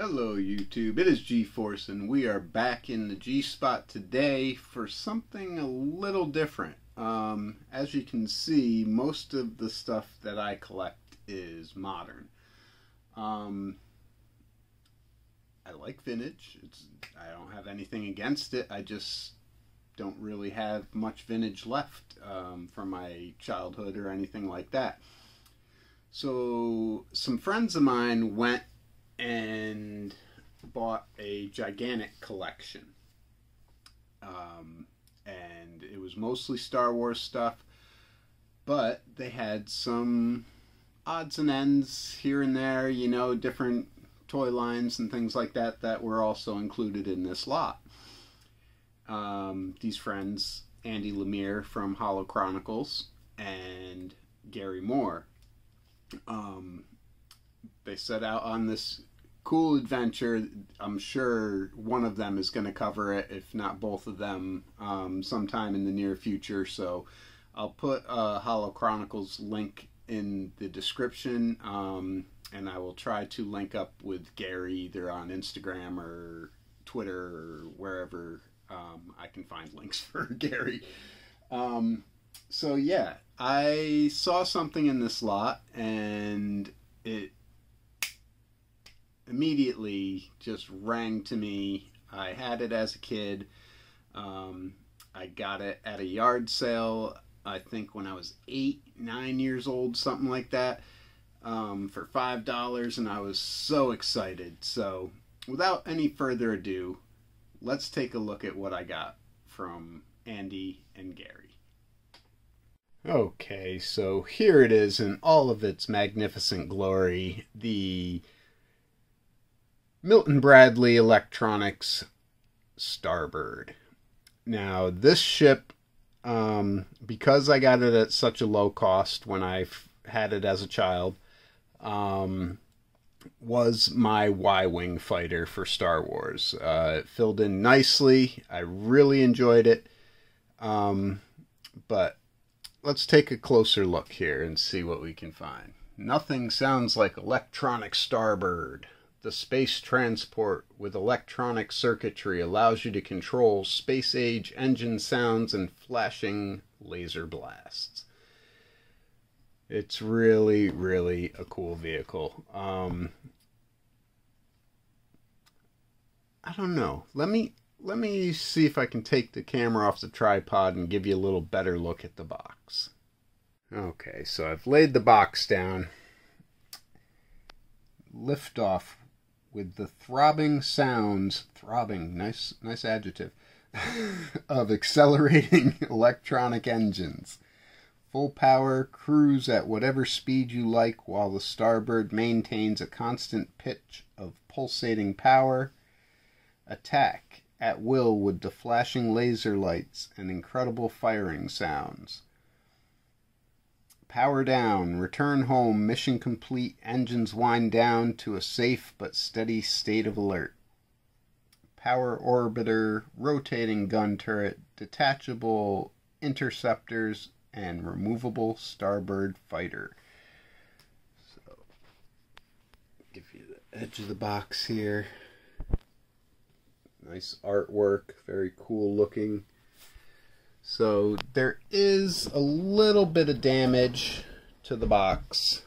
Hello YouTube, it is G-Force and we are back in the G-Spot today for something a little different. As you can see, most of the stuff that I collect is modern. I like vintage. I don't have anything against it. I just don't really have much vintage left from my childhood or anything like that. So some friends of mine went and bought a gigantic collection. And it was mostly Star Wars stuff, but they had some odds and ends here and there, you know, different toy lines and things like that that were also included in this lot. These friends, Andy Lemire from Hollow Chronicles and Gary Moore, they set out on this cool adventure. I'm sure one of them is going to cover it, if not both of them, sometime in the near future. So I'll put a Hollow Chronicles link in the description, and I will try to link up with Gary either on Instagram or Twitter or wherever I can find links for Gary. So yeah, I saw something in this lot and it immediately just rang to me. I had it as a kid. I got it at a yard sale, I think when I was 8-9 years old, something like that, for $5, and I was so excited. So without any further ado, let's take a look at what I got from Andy and Gary. Okay, so here it is in all of its magnificent glory. The Milton Bradley Electronics Starbird. Now this ship, because I got it at such a low cost when I had it as a child, was my Y-Wing fighter for Star Wars. It filled in nicely. I really enjoyed it. But let's take a closer look here and see what we can find. Nothing sounds like electronic Starbird. The space transport with electronic circuitry allows you to control space-age engine sounds and flashing laser blasts. It's really, really a cool vehicle. I don't know. Let me see if I can take the camera off the tripod and give you a little better look at the box. Okay, so I've laid the box down. Lift off with the throbbing sounds, throbbing, nice adjective, of accelerating electronic engines. Full power, cruise at whatever speed you like while the Starbird maintains a constant pitch of pulsating power. Attack at will with the flashing laser lights and incredible firing sounds. Power down, return home, mission complete, engines wind down to a safe but steady state of alert. Power orbiter, rotating gun turret, detachable interceptors, and removable Starbird fighter. So, give you the edge of the box here. Nice artwork, very cool looking. So there is a little bit of damage to the box.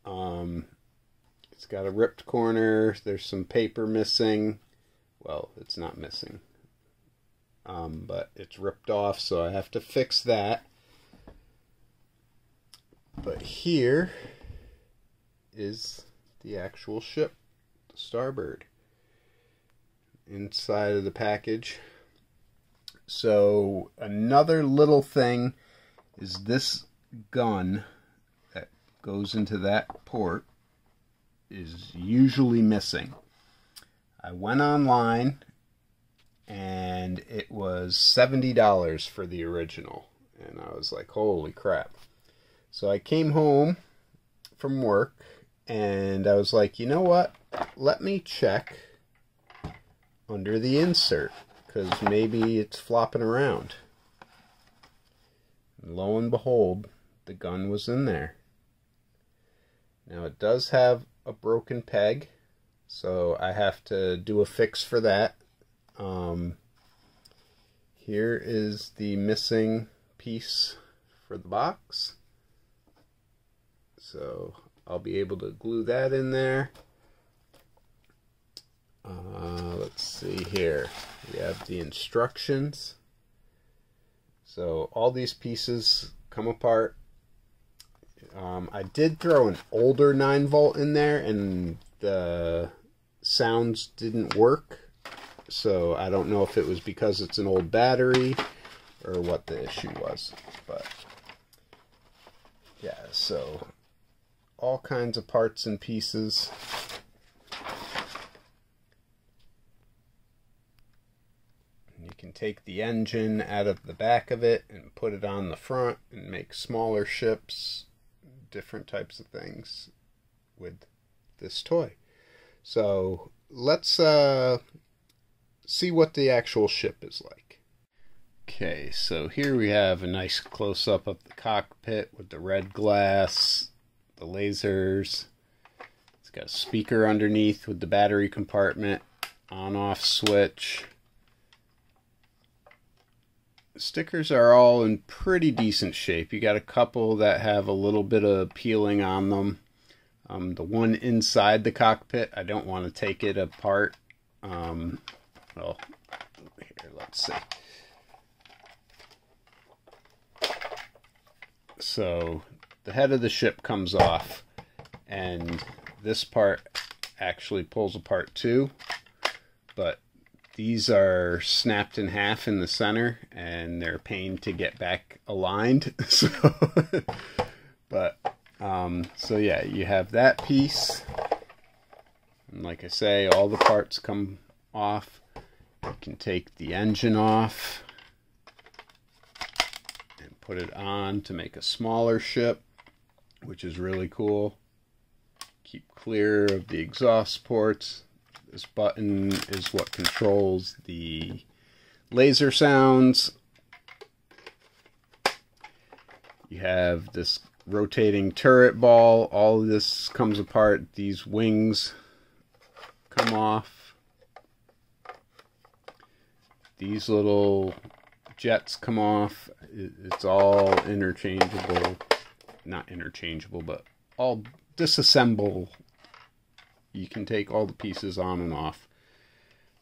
It's got a ripped corner. There's some paper missing. Well, it's not missing. But it's ripped off, so I have to fix that. But here is the actual ship, the Starbird, inside of the package. So another little thing is this gun that goes into that port is usually missing. I went online and it was $70 for the original, and I was like, holy crap. So I came home from work and I was like, you know what, let me check under the insert, because maybe it's flopping around. And lo and behold, the gun was in there. Now it does have a broken peg, So I have to do a fix for that. Here is the missing piece for the box. So I'll be able to glue that in there. Let's see here. We have the instructions. So all these pieces come apart. I did throw an older 9-volt in there and the sounds didn't work. So I don't know if it was because it's an old battery or what the issue was. But yeah, so all kinds of parts and pieces. You can take the engine out of the back of it and put it on the front and make smaller ships, different types of things with this toy. So let's see what the actual ship is like. Okay, so here we have a nice close-up of the cockpit with the red glass, the lasers. It's got a speaker underneath with the battery compartment, on-off switch. The stickers are all in pretty decent shape. You got a couple that have a little bit of peeling on them. The one inside the cockpit, I don't want to take it apart. Well, here, let's see. So the head of the ship comes off, and this part actually pulls apart too, but these are snapped in half in the center, and they're a pain to get back aligned. So, so yeah, you have that piece, and like I say, all the parts come off. You can take the engine off and put it on to make a smaller ship, which is really cool. Keep clear of the exhaust ports. This button is what controls the laser sounds. You have this rotating turret ball. All of this comes apart. These wings come off. These little jets come off. It's all interchangeable. Not interchangeable, but all disassemble. You can take all the pieces on and off.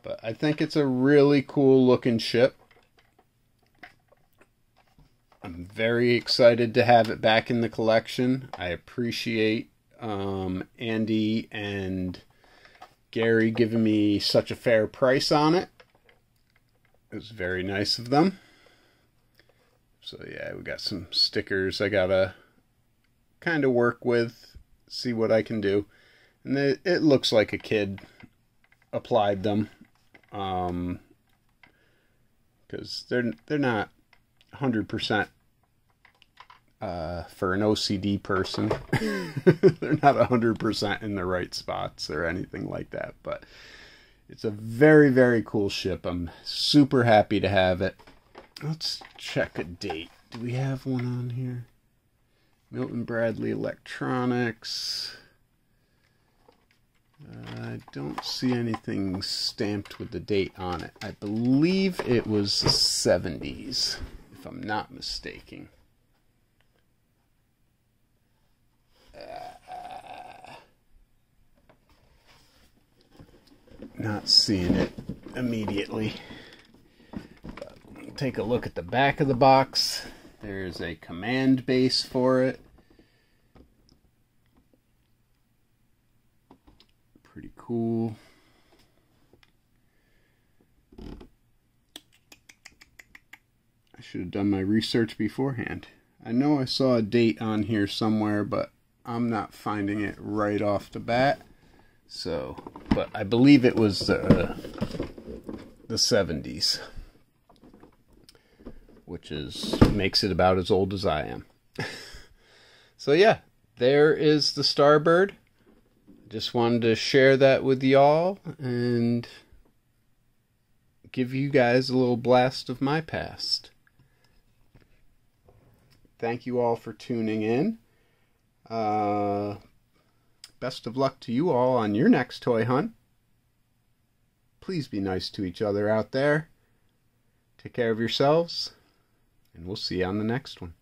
But I think it's a really cool looking ship. I'm very excited to have it back in the collection. I appreciate Andy and Gary giving me such a fair price on it. It was very nice of them. So yeah, we got some stickers I gotta kind of work with, see what I can do. And it looks like a kid applied them, because they're not 100% for an OCD person. They're not 100% in the right spots or anything like that, but it's a very, very cool ship. I'm super happy to have it. Let's check a date. Do we have one on here? Milton Bradley Electronics. I don't see anything stamped with the date on it. I believe it was the 70s, if I'm not mistaken. Not seeing it immediately. But take a look at the back of the box. There's a command base for it. Pretty cool. I should have done my research beforehand. I know I saw a date on here somewhere, but I'm not finding it right off the bat. So, but I believe it was the 70s, which makes it about as old as I am. So yeah, there is the Starbird. Just wanted to share that with y'all and give you guys a little blast of my past. Thank you all for tuning in. best of luck to you all on your next toy hunt. Please be nice to each other out there. Take care of yourselves, and we'll see you on the next one.